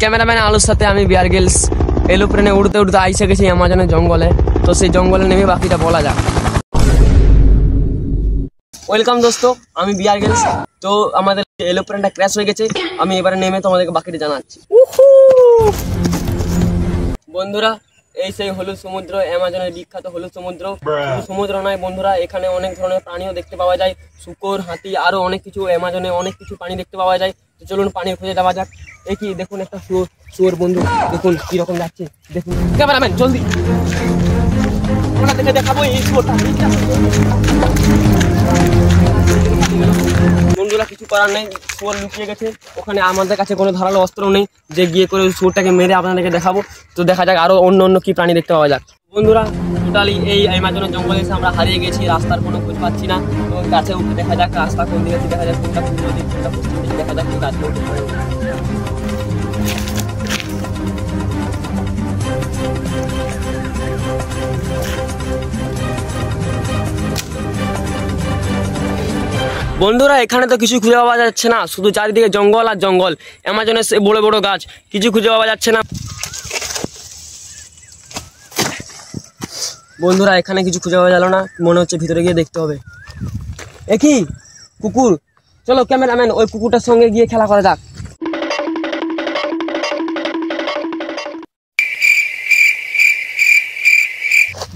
Cameraman আলুর সাথে আমি বিয়ার গিলস এরোপ্লেনে উড়তে উড়তে আইসে গেছি অ্যামাজনের জঙ্গলে। তো সেই জঙ্গলে নেমে বাকিটা বলা যাক। ওয়েলকাম দোস্ত, আমি বিয়ার গিলস। তো আমাদের এরোপ্লেনটা ক্র্যাশ হয়ে গেছে, আমি এবারে নেমে তোমাদেরকে বাকিটা জানাচ্ছি। বন্ধুরা, এই সেই হলুদ সমুদ্র, অ্যামাজনের বিখ্যাত হলুদ সমুদ্র। সমুদ্র নয় বন্ধুরা, এখানে অনেক ধরনের প্রাণীও দেখতে পাওয়া যায়, শূকর, হাতি, আরো অনেক কিছু। অ্যামাজনে অনেক কিছু প্রাণী দেখতে পাওয়া যায়। তো চলুন পানির খুঁজে যাওয়া যাক। কি দেখুন, একটা শুয়োর বন্ধু, দেখুন কিরকম যাচ্ছে। দেখুন ক্যামেরাম্যান জলদি, আমরা দেখে দেখাবো এই শুয়োরটা। বন্ধুরা কিছু করার নেই, শুয়োর লুকিয়ে গেছে ওখানে। আমাদের কাছে কোনো ধারালো অস্ত্র নেই যে গিয়ে করে ওই শুয়োরটাকে মেরে আপনাদেরকে দেখাবো। তো দেখা যাক আরো অন্য অন্য কি প্রাণী দেখতে পাওয়া যাক। বন্ধুরা টোটালি এই অ্যামাজনের জঙ্গলে এসে আমরা হারিয়ে গেছি, রাস্তার কোনো খোঁজ পাচ্ছি না। তো গাছে উঠে দেখা যাক রাস্তা কোন দিকে, দেখা যাক কোনটা পূর্ব দিক কোনটা পশ্চিম দিক, দেখা যাক গাছে উঠে। বন্ধুরা এখানে তো কিছু খুঁজে পাওয়া যাচ্ছে না, শুধু চারিদিকে জঙ্গল আর জঙ্গল। অ্যামাজনের সে বড় বড় গাছ, কিছু খুঁজে পাওয়া যাচ্ছে না। বন্ধুরা এখানে কিছু খুঁজে পাওয়া গেল না, মনে হচ্ছে ভিতরে গিয়ে দেখতে হবে। কি কুকুর, চলো ক্যামেরাম্যান ওই কুকুরটার সঙ্গে গিয়ে খেলা করা যাক।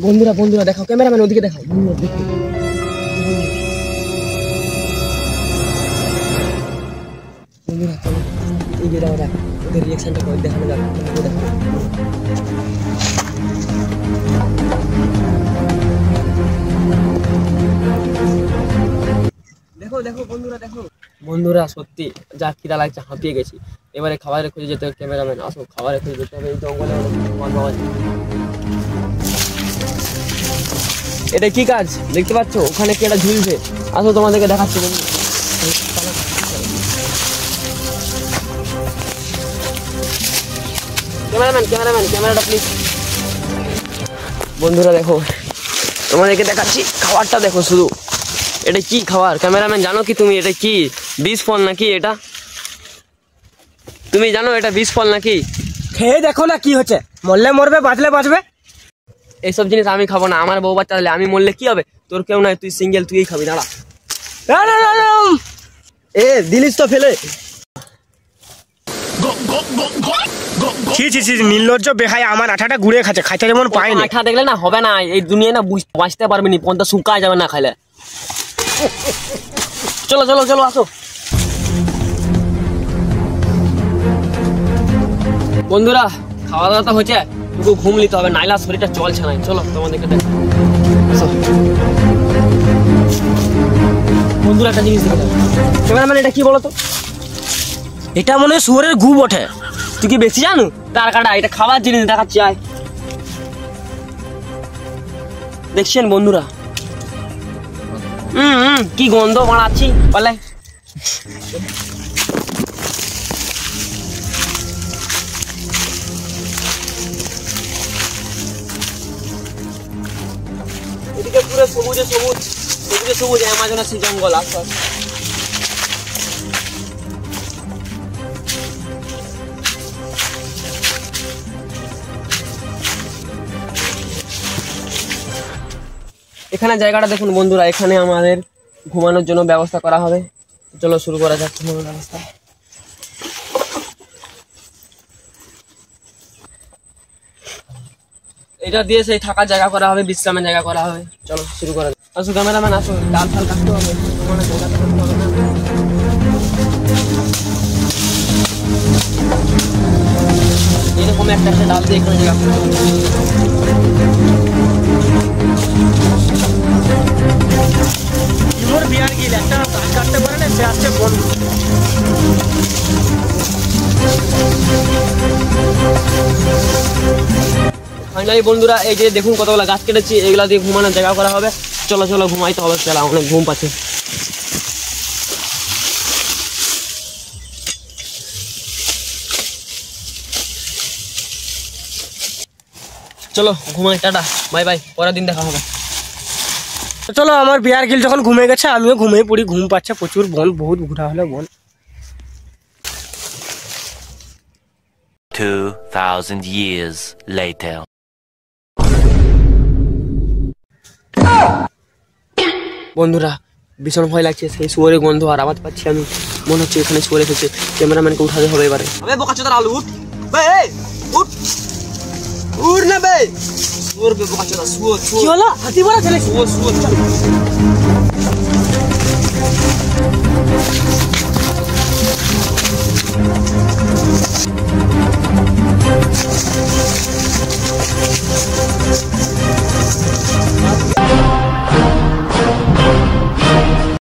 বন্ধুরা বন্ধুরা দেখাও, ক্যামেরাম্যান ওদিকে দেখাও। বন্ধুরা চলো এগিয়ে যাওয়া যাক, ওদের রিয়াকশনটা দেখানো যাক। দেখো দেখো বন্ধুরা দেখো। বন্ধুরা সত্যি যা খিদা লাগছে, হাঁপিয়ে গেছি। এবারে খাবারের খুঁজে যেতে হবে। ক্যামেরাম্যান আসো, খাবারের খুঁজে যেতে হবে। এই জঙ্গলে পাওয়া যায়। এটা কি কাজ দেখতে পাচ্ছ, ওখানে কি একটা ঝুলছে। আসো তোমাদেরকে দেখাচ্ছি। বন্ধু ক্যামেরাটা প্লিজ। বন্ধুরা দেখো, তোমাদেরকে দেখাচ্ছি খাবারটা দেখো শুধু। এটা কি খাবার ক্যামেরাম্যান জানো কি তুমি? এটা কি বিষ ফল নাকি? এটা তুমি জানো এটা বিষ ফল নাকি? খেয়ে দেখো না কি হচ্ছে, মরলে মরবে বাঁচলে বাঁচবে। এইসব জিনিস আমি খাবো না, আমার বউ বাচ্চা হলে আমি মরলে কি হবে? তোর কেউ নাই, তুই সিঙ্গেল, তুই খাবি। দাঁড়া, এ দিলিস তো ফেলে। নির্লজ্জ বেহাই, আমার আঠাটা ঘুরে খাচ্ছে, খাইতে যেমন পায় না। আঠা দেখলে না হবে না, এই দুনিয়া না বাঁচতে পারবে নি, পন্থা শুকা যাবে না খাইলে। চলো চলো চলো আসো। বন্ধুরা খাওয়া দাওয়া তো হচ্ছে, একটু ঘুম নিতে হবে, নাইলা শরীরটা চলছে না। চলো তোমাদেরকে দেখ। বন্ধুরা একটা জিনিস দেখো, ক্যামেরাম্যান এটা কি বলো তো? এটা মনে হয় শুয়োরের গু বটে। তুই কি বেশি জানো? তার কাটা এটা খাবার জিনিস দেখাচ্ছি। আয় দেখছেন বন্ধুরা, কি গন্ধ বাড়াচ্ছি বলে। এদিকে পুরো সবুজে সবুজ, সবুজে সবুজ অ্যামাজনের সেই জঙ্গল। আসো এখানে জায়গাটা দেখুন বন্ধুরা, এখানে আমাদের ঘুমানোর জন্য ব্যবস্থা করা হবে। চলো শুরু করা যাক ঘুমানোর ব্যবস্থা। এটা দিয়ে সেই থাকার জায়গা করা হবে, বিশ্রামের জায়গা করা হবে। চলো শুরু করা যাক। আসো ক্যামেরাম্যান আসো, ডাল ফাল কাটতে হবে, এরকম একটা একটা ডাল দিয়ে এখানে জায়গা করতে হবে। বিয়ার গিল একটা গাছ কাটতে পারে না, সে আসছে বন্ধু। ফাইনালি বন্ধুরা এই যে দেখুন কতগুলো গাছ কেটেছি, এগুলা দিয়ে ঘুমানোর জায়গা করা হবে। চলো চলো ঘুমাইতে হবে, চলো অনেক ঘুম পাচ্ছে। চলো ঘুমাই, টাটা বাই বাই, পরের দিন দেখা হবে। চলো, আমার বিয়ার গিল যখন ঘুমিয়ে গেছে আমিও ঘুমিয়ে পড়ি। ঘুম পাচ্ছে প্রচুর, বন বহুত ঘোরা হলো বন। 2,000 years later. বন্ধুরা ভীষণ ভয় লাগছে, সেই শুয়োরের গন্ধ আর আওয়াজ পাচ্ছি আমি, মনে হচ্ছে এখানে শুয়োর এসেছে। ক্যামেরাম্যানকে উঠাতে হবে এবারে। আবে বোকাচোদার আলু উঠ বে, উঠ উঠ না বে, শুয়োর বে বোকাচোদা, শুয়োর কি হলো? হাতি বড়া ছেলে শুয়োর শুয়োর